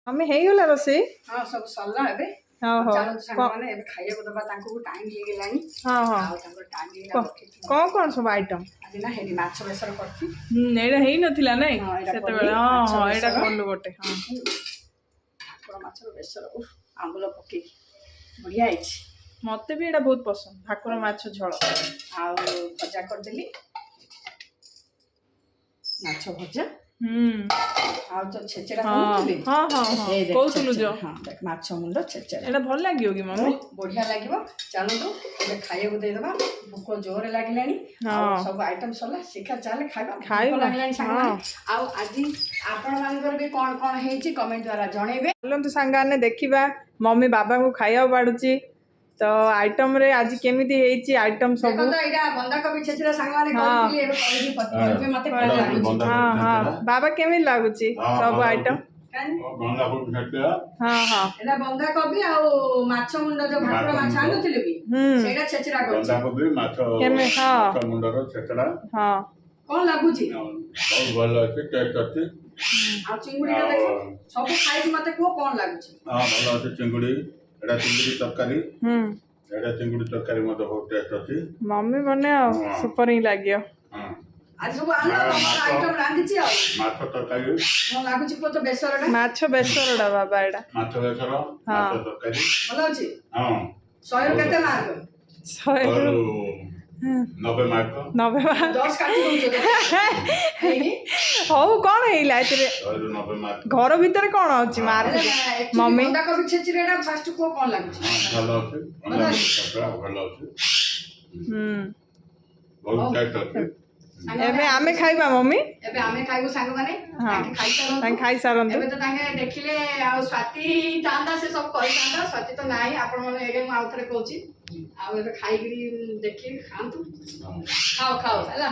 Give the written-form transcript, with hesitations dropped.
ଆମେ ହେଇଗଲା ରୋଷେଇ। ହଁ ସବୁ ସରିଲା ଏବେ। ଚାଲନ୍ତୁ ସାଙ୍ଗମାନେ ଏବେ ଖାଇବାକୁ ଦବା ତାଙ୍କୁ ଟାଇମ୍ ହେଇଗଲାଣି। ଆଉ ତାଙ୍କର ଟାଇମ୍ ହେଇଗଲା। କଣ ସବୁ ଆଇଟମ ଆଜି ନା ହେଇନି ମାଛ ବେସର କରିଛି। ଏଇଟା ହେଇନଥିଲା ନାଇଁ ସେତେବେଳେ? ହଁ ଏଇଟା କଲୁ ଗୋଟେ। ଭାକୁର ମାଛର ବେସର ଆମ୍ବୁଲ ପକେଇକି ବଢିଆ ହେଇଛି। ମତେ ବି ଏଇଟା ବହୁତ ପସନ୍ଦ ଭାକୁର ମାଛ ଝୋଳ। ଆଉ ଭଜା କରିଦେଲି ମାଛ ଭଜା। ଆଉ ତ ଛେଚେଡା କହୁଥିଲି। କହୁଥିଲୁ ଯୋ ମାଛ ମୁଣ୍ଡ ଛେଚେଡା। ଏଇଟା ଭଲ ଲାଗିବ କି ମମି? ବଢିଆ ଲାଗିବ। ଚାଲନ୍ତୁ ଏବେ ଖାଇବାକୁ ଦେଇଦବା। ଭୋକ ଜୋରରେ ଲାଗିଲାଣି। ସବୁ ଆଇଟମ ସରିଲା ଶିଖା ଚାଲେ ଖାଇବା। ଭୋକ ଲାଗିଲାଣି ସାଙ୍ଗମାନେ। ଆଉ ଆଜି ଆପଣ ମାନଙ୍କର ବି କଣ କଣ ହେଇଛି କମେଣ୍ଟ ଦ୍ୱାରା ଜଣେଇବେ। ଚାଲନ୍ତୁ ସାଙ୍ଗମାନେ ଦେଖିବା ମମି ବାବାଙ୍କୁ ଖାଇବାକୁ ବାଢୁଛି। ତ ଆଇଟମ ରେ ଆଜି କେମିତି ହେଇଛି ଆଇଟମ ସବୁ? ଏଇଟା ବନ୍ଧାକୋବି ଛେଚେଡା ସାଙ୍ଗମାନେ କହିଥିଲି ଏବେ କହିବି ମତେ କଣ ଲାଗୁଛି। ବାବା କେମିତି ଲାଗୁଛି ସବୁ ଆଇଟମ? ଏଇଟା ବନ୍ଧାକୋବି ଆଉ ମାଛ ମୁଣ୍ଡ ଯୋଉ ଭାକୁର ମାଛ ଆଣୁଥିଲୁ କି ସେଇଟା ଛେଚେଡା କରିଛି। ବନ୍ଧାକୋବି ମାଛ ମୁଣ୍ଡର ଛେଚେଡା। କଣ ଲାଗୁଛି? ବହୁତ ଭଲ ଅଛି, ଟେଷ୍ଟ ଅଛି। ଆଉ ଚିଙ୍ଗୁଡିଟା ଦେଖ ସବୁ ଖାଇକି ମତେ କୁହ କଣ ଲାଗୁଛି? ହଁ ଭଲ ଅଛି ଚିଙ୍ଗୁଡି। ଏଟା ଚିଙ୍ଗୁଡି ତରକାରୀ। ଏଟା ଚିଙ୍ଗୁଡି ତରକାରୀ ମଧ୍ୟ ବହୁତ ଟେଷ୍ଟ ଅଛି। ମମି ବନେ ଆଉ ସୁପର ହିଁ ଲାଗିବ। ଆଜି ସବୁ ଆଇଟମ ରାନ୍ଧିଛି ଆଉ। ମାଛ ତରକାରୀ। କଣ ଲାଗୁଛି ପୁଅ ତ ବେସରଟା? ମାଛ ବେସରଟା ବାବା ଏଇଟା। ମାଛ ବେସର, ମାଛ ତରକାରୀ। ଭଲ ଅଛି? ହଁ। 100ରୁ କେତେ ମାର୍କ? 100ରୁ 90 ମାର୍କ। 90 ମାର୍କ। 10 କାଟି ଦଉଛ। ହଉ କଣ ହେଇଲା ଏଥିରେ? 100ରୁ 90 ମାର୍କ। ଘର ଭିତରେ କଣ ଅଛି ମାର୍କ? ମମି ବନ୍ଧାକୋବି ଛେଚିଡାଟା ଫାଷ୍ଟ କୁହ କଣ ଲାଗୁଛି? ଭଲ ଅଛି। ଭଲ ଅଛି। ବହୁତ ଟେଷ୍ଟ ଅଛି। ଏବେ ଆମେ ଖାଇବା ମମି। ଏବେ ଆମେ ଖାଇବୁ ସାଙ୍ଗମାନେ। ତାଙ୍କେ ଖାଇସାରନ୍ତୁ। ଏବେ ତ ତାଙ୍କେ ଦେଖିଲେ ଆଉ ସ୍ୱାତି ଥାନ୍ତା ସେ ସବୁ କରିଥାନ୍ତା। ସ୍ୱାତି ତ ନାହିଁ। ଆପଣ ମାନେ ଏବେ ମୁଁ ଆଉ ଥରେ କହୁଛି। ଆଉ ଏବେ ଖାଇକିରି ଦେଖିକି ଖାଆନ୍ତୁ। ଖାଅ ହେଲା।